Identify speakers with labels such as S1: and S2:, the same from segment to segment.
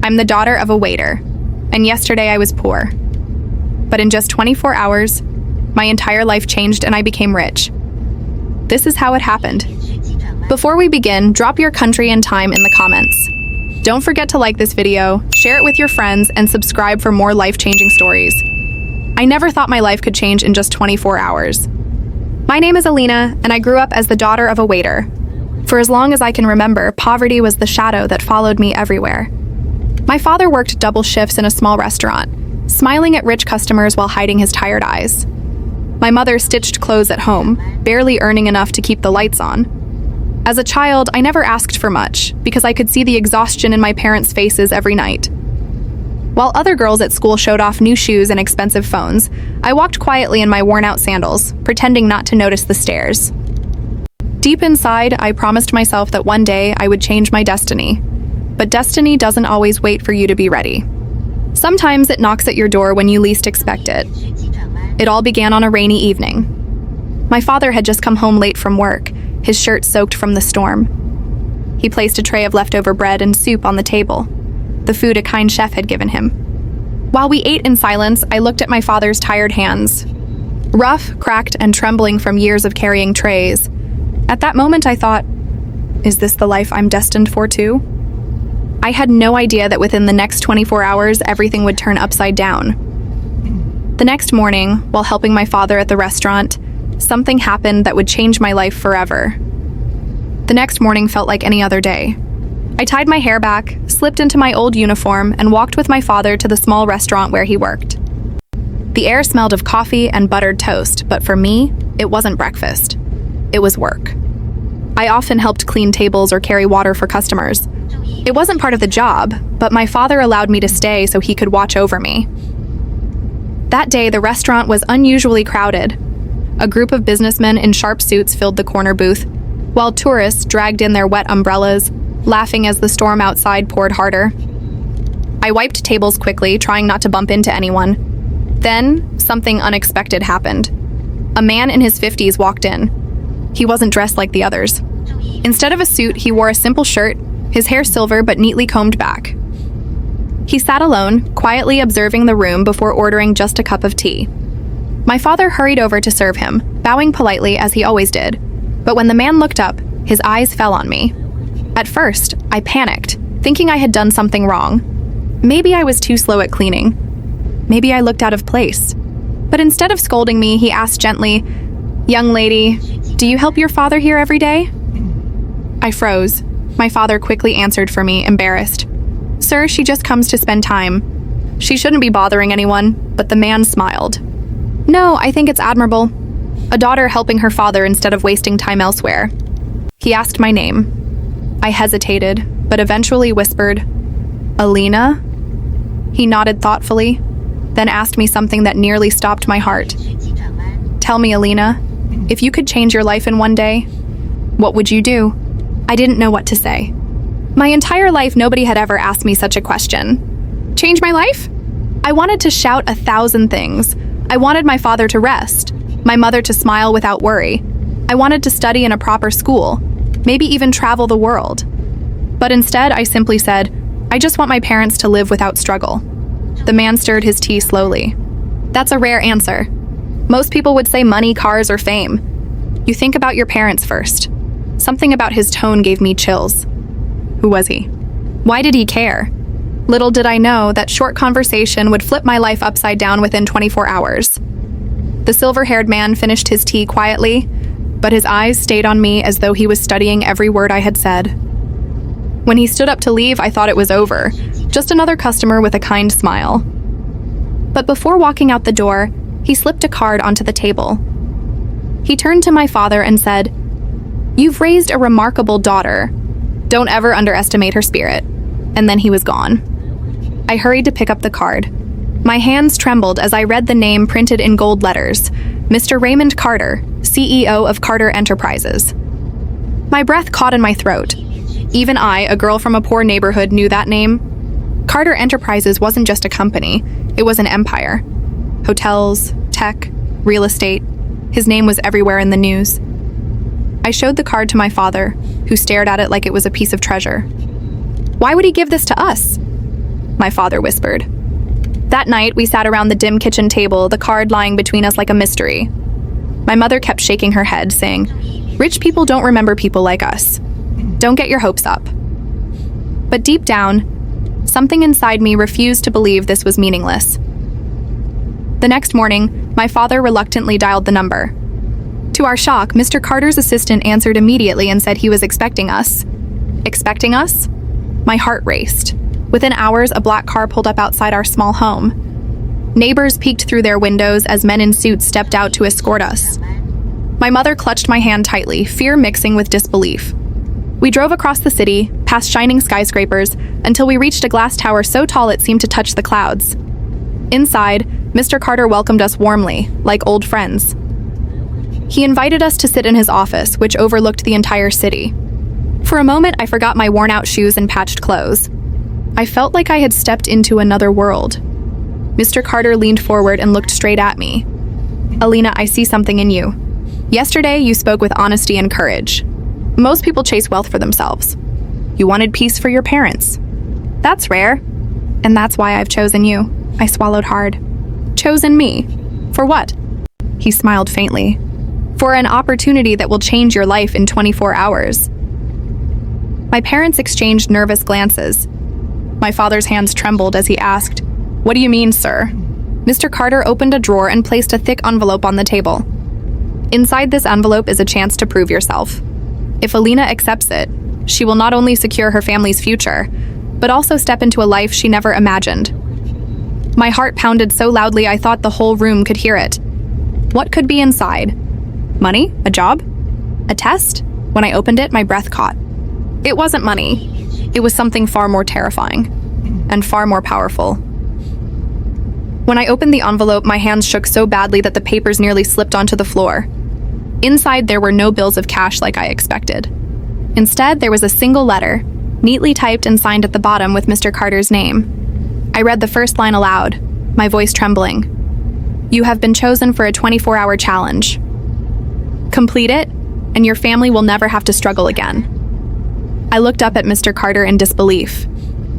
S1: I'm the daughter of a waiter, and yesterday I was poor. But in just 24 hours, my entire life changed and I became rich. This is how it happened. Before we begin, drop your country and time in the comments. Don't forget to like this video, share it with your friends, and subscribe for more life-changing stories. I never thought my life could change in just 24 hours. My name is Alina, and I grew up as the daughter of a waiter. For as long as I can remember, poverty was the shadow that followed me everywhere. My father worked double shifts in a small restaurant, smiling at rich customers while hiding his tired eyes. My mother stitched clothes at home, barely earning enough to keep the lights on. As a child, I never asked for much because I could see the exhaustion in my parents' faces every night. While other girls at school showed off new shoes and expensive phones, I walked quietly in my worn-out sandals, pretending not to notice the stares. Deep inside, I promised myself that one day I would change my destiny. But destiny doesn't always wait for you to be ready. Sometimes it knocks at your door when you least expect it. It all began on a rainy evening. My father had just come home late from work, his shirt soaked from the storm. He placed a tray of leftover bread and soup on the table, the food a kind chef had given him. While we ate in silence, I looked at my father's tired hands, rough, cracked, and trembling from years of carrying trays. At that moment, I thought, is this the life I'm destined for too? I had no idea that within the next 24 hours, everything would turn upside down. The next morning, while helping my father at the restaurant, something happened that would change my life forever. The next morning felt like any other day. I tied my hair back, slipped into my old uniform, and walked with my father to the small restaurant where he worked. The air smelled of coffee and buttered toast, but for me, it wasn't breakfast. It was work. I often helped clean tables or carry water for customers. It wasn't part of the job, but my father allowed me to stay so he could watch over me. That day, the restaurant was unusually crowded. A group of businessmen in sharp suits filled the corner booth, while tourists dragged in their wet umbrellas, laughing as the storm outside poured harder. I wiped tables quickly, trying not to bump into anyone. Then, something unexpected happened. A man in his 50s walked in. He wasn't dressed like the others. Instead of a suit, he wore a simple shirt, his hair silver but neatly combed back. He sat alone, quietly observing the room before ordering just a cup of tea. My father hurried over to serve him, bowing politely as he always did. But when the man looked up, his eyes fell on me. At first, I panicked, thinking I had done something wrong. Maybe I was too slow at cleaning. Maybe I looked out of place. But instead of scolding me, he asked gently, "Young lady, do you help your father here every day?" I froze. My father quickly answered for me, embarrassed. "Sir, she just comes to spend time. She shouldn't be bothering anyone," but the man smiled. "No, I think it's admirable. A daughter helping her father instead of wasting time elsewhere." He asked my name. I hesitated, but eventually whispered, "Alina?" He nodded thoughtfully, then asked me something that nearly stopped my heart. "Tell me, Alina, if you could change your life in one day, what would you do?" I didn't know what to say. My entire life, nobody had ever asked me such a question. Change my life? I wanted to shout 1,000 things. I wanted my father to rest, my mother to smile without worry. I wanted to study in a proper school, maybe even travel the world. But instead, I simply said, I just want my parents to live without struggle. The man stirred his tea slowly. That's a rare answer. Most people would say money, cars, or fame. You think about your parents first. Something about his tone gave me chills. Who was he? Why did he care? Little did I know that short conversation would flip my life upside down within 24 hours. The silver-haired man finished his tea quietly, but his eyes stayed on me as though he was studying every word I had said. When he stood up to leave, I thought it was over, just another customer with a kind smile. But before walking out the door, he slipped a card onto the table. He turned to my father and said, "You've raised a remarkable daughter. Don't ever underestimate her spirit." And then he was gone. I hurried to pick up the card. My hands trembled as I read the name printed in gold letters, Mr. Raymond Carter, CEO of Carter Enterprises. My breath caught in my throat. Even I, a girl from a poor neighborhood, knew that name. Carter Enterprises wasn't just a company, it was an empire. Hotels, tech, real estate. His name was everywhere in the news. I showed the card to my father, who stared at it like it was a piece of treasure. Why would he give this to us? my father whispered. That night, we sat around the dim kitchen table, the card lying between us like a mystery. My mother kept shaking her head, saying, "Rich people don't remember people like us. Don't get your hopes up." But deep down, something inside me refused to believe this was meaningless. The next morning, my father reluctantly dialed the number. To our shock, Mr. Carter's assistant answered immediately and said he was expecting us. Expecting us? My heart raced. Within hours, a black car pulled up outside our small home. Neighbors peeked through their windows as men in suits stepped out to escort us. My mother clutched my hand tightly, fear mixing with disbelief. We drove across the city, past shining skyscrapers, until we reached a glass tower so tall it seemed to touch the clouds. Inside, Mr. Carter welcomed us warmly, like old friends. He invited us to sit in his office, which overlooked the entire city. For a moment, I forgot my worn-out shoes and patched clothes. I felt like I had stepped into another world. Mr. Carter leaned forward and looked straight at me. "Alina, I see something in you. Yesterday, you spoke with honesty and courage. Most people chase wealth for themselves. You wanted peace for your parents. That's rare. And that's why I've chosen you." I swallowed hard. "Chosen me? For what?" He smiled faintly. "For an opportunity that will change your life in 24 hours. My parents exchanged nervous glances. My father's hands trembled as he asked, "What do you mean, sir?" Mr. Carter opened a drawer and placed a thick envelope on the table. Inside this envelope is a chance to prove yourself. If Alina accepts it, she will not only secure her family's future, but also step into a life she never imagined. My heart pounded so loudly I thought the whole room could hear it. What could be inside? Money? A job? A test? When I opened it, my breath caught. It wasn't money. It was something far more terrifying and far more powerful. When I opened the envelope, my hands shook so badly that the papers nearly slipped onto the floor. Inside, there were no bills of cash like I expected. Instead, there was a single letter, neatly typed and signed at the bottom with Mr. Carter's name. I read the first line aloud, my voice trembling. "You have been chosen for a 24-hour challenge. Complete it, and your family will never have to struggle again." I looked up at Mr. Carter in disbelief.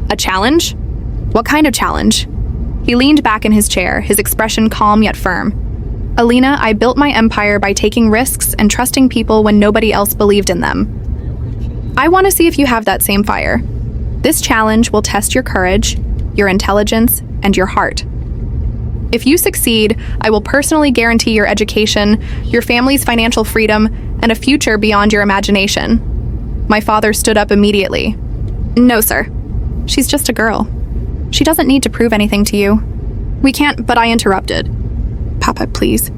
S1: "A challenge? What kind of challenge?" He leaned back in his chair, his expression calm yet firm. "Alina, I built my empire by taking risks and trusting people when nobody else believed in them. I want to see if you have that same fire. This challenge will test your courage, your intelligence, and your heart. If you succeed, I will personally guarantee your education, your family's financial freedom, and a future beyond your imagination." My father stood up immediately. "No, sir. She's just a girl. She doesn't need to prove anything to you." "We can't," but I interrupted. "Papa, please.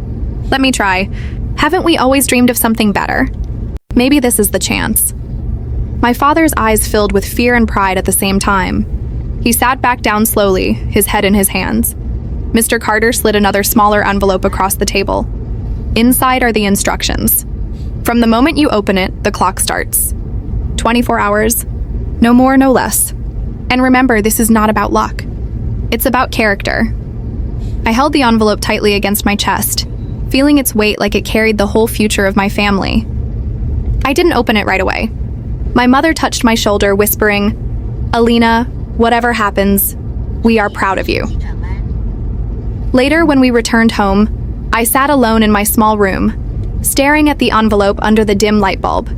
S1: Let me try. Haven't we always dreamed of something better? Maybe this is the chance." My father's eyes filled with fear and pride at the same time. He sat back down slowly, his head in his hands. Mr. Carter slid another smaller envelope across the table. Inside are the instructions. From the moment you open it, the clock starts. 24 hours. No more, no less. And remember, this is not about luck. It's about character. I held the envelope tightly against my chest, feeling its weight like it carried the whole future of my family. I didn't open it right away. My mother touched my shoulder, whispering, "Alina, whatever happens, we are proud of you." Later, when we returned home, I sat alone in my small room, staring at the envelope under the dim light bulb.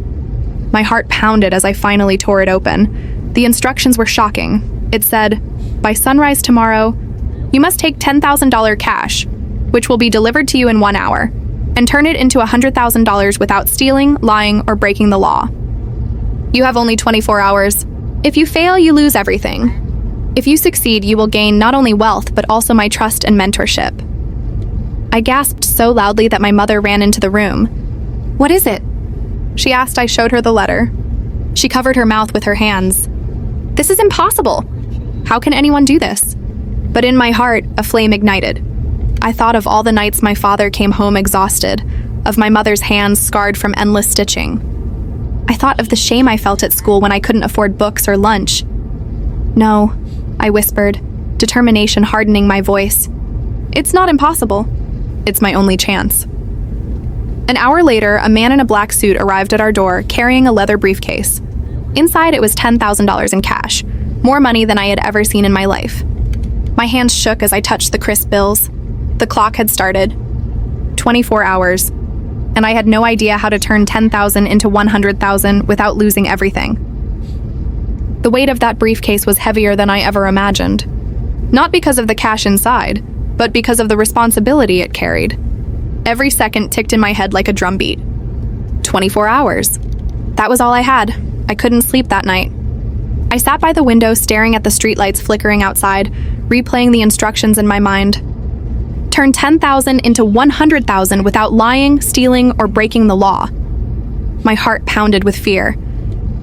S1: My heart pounded as I finally tore it open. The instructions were shocking. It said, "By sunrise tomorrow, you must take $10,000 cash, which will be delivered to you in 1 hour, and turn it into $100,000 without stealing, lying, or breaking the law. You have only 24 hours. If you fail, you lose everything. If you succeed, you will gain not only wealth, but also my trust and mentorship." I gasped so loudly that my mother ran into the room. "What is it?" she asked. I showed her the letter. She covered her mouth with her hands. "This is impossible. How can anyone do this?" But in my heart, a flame ignited. I thought of all the nights my father came home exhausted, of my mother's hands scarred from endless stitching. I thought of the shame I felt at school when I couldn't afford books or lunch. "No," I whispered, determination hardening my voice. "It's not impossible. It's my only chance." An hour later, a man in a black suit arrived at our door carrying a leather briefcase. Inside, it was $10,000 in cash, More money than I had ever seen in my life. My hands shook as I touched the crisp bills. The clock had started. 24 hours. And I had no idea how to turn 10,000 into 100,000 without losing everything. The weight of that briefcase was heavier than I ever imagined. Not because of the cash inside, but because of the responsibility it carried. Every second ticked in my head like a drumbeat. 24 hours. That was all I had. I couldn't sleep that night. I sat by the window staring at the streetlights flickering outside, replaying the instructions in my mind. Turn 10,000 into 100,000 without lying, stealing, or breaking the law. My heart pounded with fear.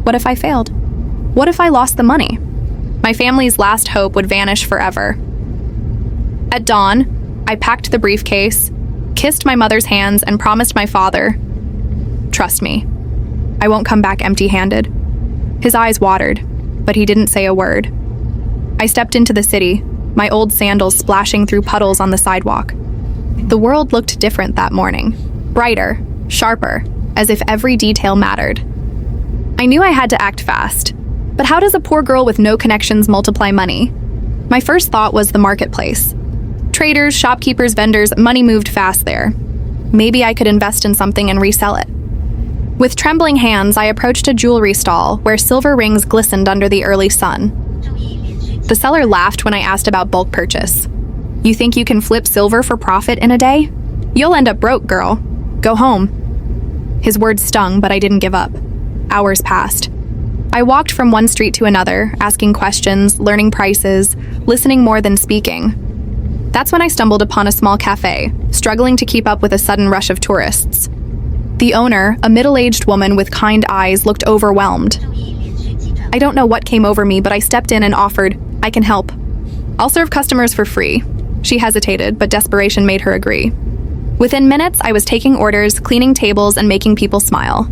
S1: What if I failed? What if I lost the money? My family's last hope would vanish forever. At dawn, I packed the briefcase, kissed my mother's hands, and promised my father, "Trust me, I won't come back empty-handed." His eyes watered, but he didn't say a word. I stepped into the city, my old sandals splashing through puddles on the sidewalk. The world looked different that morning, brighter, sharper, as if every detail mattered. I knew I had to act fast, but how does a poor girl with no connections multiply money? My first thought was the marketplace. Traders, shopkeepers, vendors, money moved fast there. Maybe I could invest in something and resell it. With trembling hands, I approached a jewelry stall where silver rings glistened under the early sun. The seller laughed when I asked about bulk purchase. "You think you can flip silver for profit in a day? You'll end up broke, girl. Go home." His words stung, but I didn't give up. Hours passed. I walked from one street to another, asking questions, learning prices, listening more than speaking. That's when I stumbled upon a small cafe, struggling to keep up with a sudden rush of tourists. The owner, a middle-aged woman with kind eyes, looked overwhelmed. I don't know what came over me, but I stepped in and offered, "I can help. I'll serve customers for free." She hesitated, but desperation made her agree. Within minutes, I was taking orders, cleaning tables, and making people smile.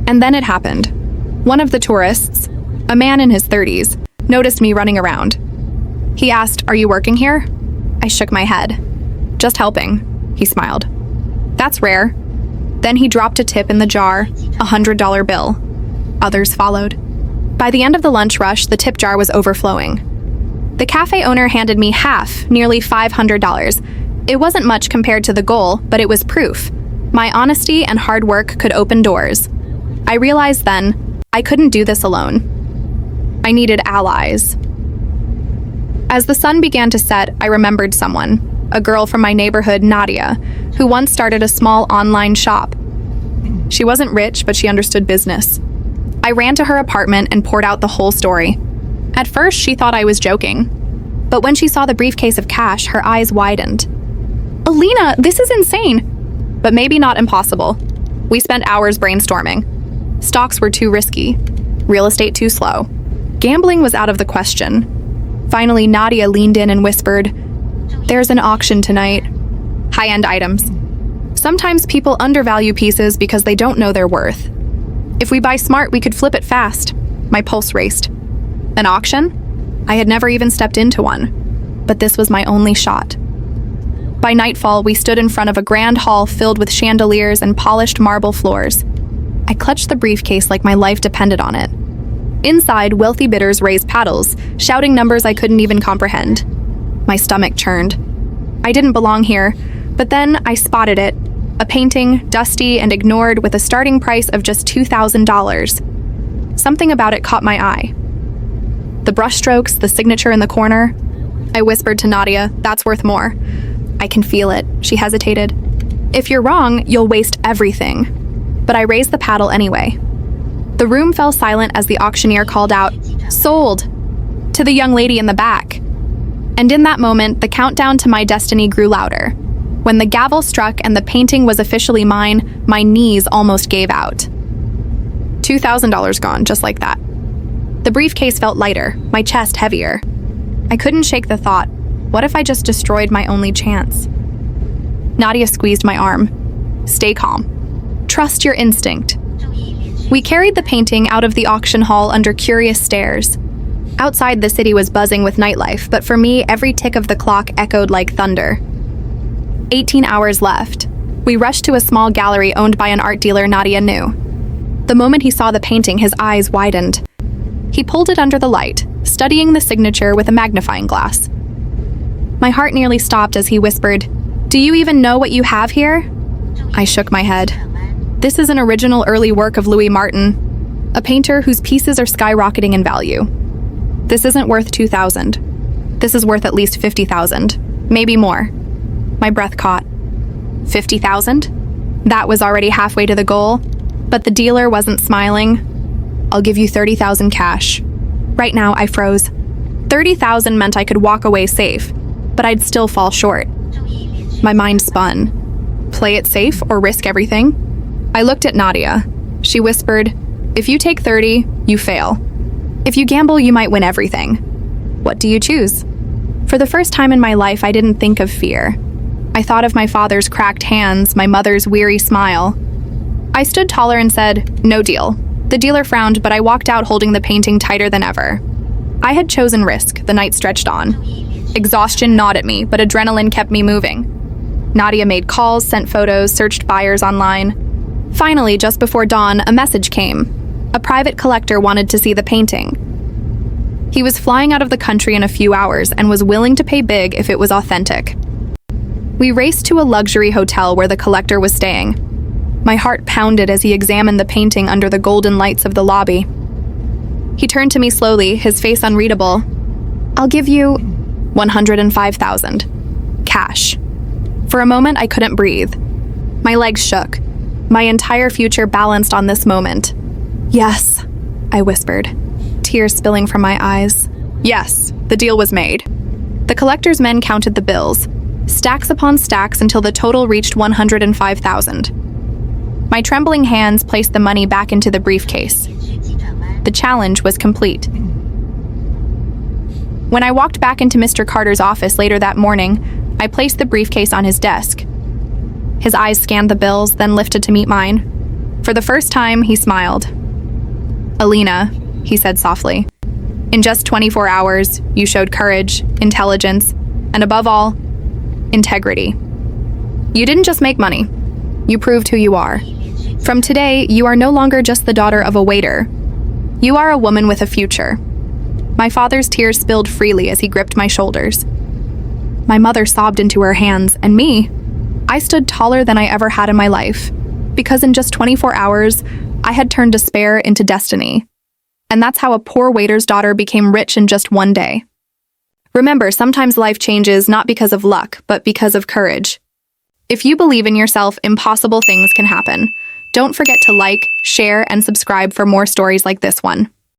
S1: And then it happened. One of the tourists, a man in his 30s, noticed me running around. He asked, "Are you working here?" I shook my head. "Just helping," he smiled. "That's rare." Then he dropped a tip in the jar, a $100 bill. Others followed. By the end of the lunch rush, the tip jar was overflowing. The cafe owner handed me half, nearly $500. It wasn't much compared to the goal, but it was proof. My honesty and hard work could open doors. I realized then, I couldn't do this alone. I needed allies. As the sun began to set, I remembered someone, a girl from my neighborhood, Nadia, who once started a small online shop. She wasn't rich, but she understood business. I ran to her apartment and poured out the whole story. At first, she thought I was joking. But when she saw the briefcase of cash, her eyes widened. "Alina, this is insane!" But maybe not impossible. We spent hours brainstorming. Stocks were too risky. Real estate too slow. Gambling was out of the question. Finally, Nadia leaned in and whispered, "There's an auction tonight. High-end items. Sometimes people undervalue pieces because they don't know their worth. If we buy smart, we could flip it fast." My pulse raced. An auction? I had never even stepped into one. But this was my only shot. By nightfall, we stood in front of a grand hall filled with chandeliers and polished marble floors. I clutched the briefcase like my life depended on it. Inside, wealthy bidders raised paddles, shouting numbers I couldn't even comprehend. My stomach churned. I didn't belong here, but then I spotted it. A painting, dusty and ignored, with a starting price of just $2,000. Something about it caught my eye. The brushstrokes, the signature in the corner. I whispered to Nadia, "That's worth more." "I can feel it," she hesitated. "If you're wrong, you'll waste everything." But I raised the paddle anyway. The room fell silent as the auctioneer called out, "Sold!" to the young lady in the back. And in that moment, the countdown to my destiny grew louder. When the gavel struck and the painting was officially mine, my knees almost gave out. $2,000 gone, just like that. The briefcase felt lighter, my chest heavier. I couldn't shake the thought, what if I just destroyed my only chance? Nadia squeezed my arm. "Stay calm. Trust your instinct." We carried the painting out of the auction hall under curious stares. Outside, the city was buzzing with nightlife, but for me, every tick of the clock echoed like thunder. 18 hours left. We rushed to a small gallery owned by an art dealer Nadia knew. The moment he saw the painting, his eyes widened. He pulled it under the light, studying the signature with a magnifying glass. My heart nearly stopped as he whispered, "Do you even know what you have here?" I shook my head. This is an original early work of Louis Martin, a painter whose pieces are skyrocketing in value. This isn't worth 2,000. This is worth at least 50,000, maybe more. My breath caught. 50,000? That was already halfway to the goal, but the dealer wasn't smiling. "I'll give you 30,000 cash." Right now, I froze. 30,000 meant I could walk away safe, but I'd still fall short. My mind spun. Play it safe or risk everything? I looked at Nadia. She whispered, "If you take 30, you fail. If you gamble, you might win everything. What do you choose?" For the first time in my life, I didn't think of fear. I thought of my father's cracked hands, my mother's weary smile. I stood taller and said, "No deal." The dealer frowned, but I walked out holding the painting tighter than ever. I had chosen risk. The night stretched on. Exhaustion gnawed at me, but adrenaline kept me moving. Nadia made calls, sent photos, searched buyers online. Finally, just before dawn, a message came. A private collector wanted to see the painting. He was flying out of the country in a few hours and was willing to pay big if it was authentic. We raced to a luxury hotel where the collector was staying. My heart pounded as he examined the painting under the golden lights of the lobby. He turned to me slowly, his face unreadable. "I'll give you 105,000. Cash." For a moment, I couldn't breathe. My legs shook. My entire future balanced on this moment. "Yes," I whispered, tears spilling from my eyes. Yes, the deal was made. The collector's men counted the bills, stacks upon stacks until the total reached 105,000. My trembling hands placed the money back into the briefcase. The challenge was complete. When I walked back into Mr. Carter's office later that morning, I placed the briefcase on his desk. His eyes scanned the bills, then lifted to meet mine. For the first time, he smiled. "Alina," he said softly, "in just 24 hours, you showed courage, intelligence, and above all, integrity. You didn't just make money. You proved who you are. From today, you are no longer just the daughter of a waiter. You are a woman with a future." My father's tears spilled freely as he gripped my shoulders. My mother sobbed into her hands, and me, I stood taller than I ever had in my life, because in just 24 hours, I had turned despair into destiny. And that's how a poor waiter's daughter became rich in just one day. Remember, sometimes life changes not because of luck, but because of courage. If you believe in yourself, impossible things can happen. Don't forget to like, share, and subscribe for more stories like this one.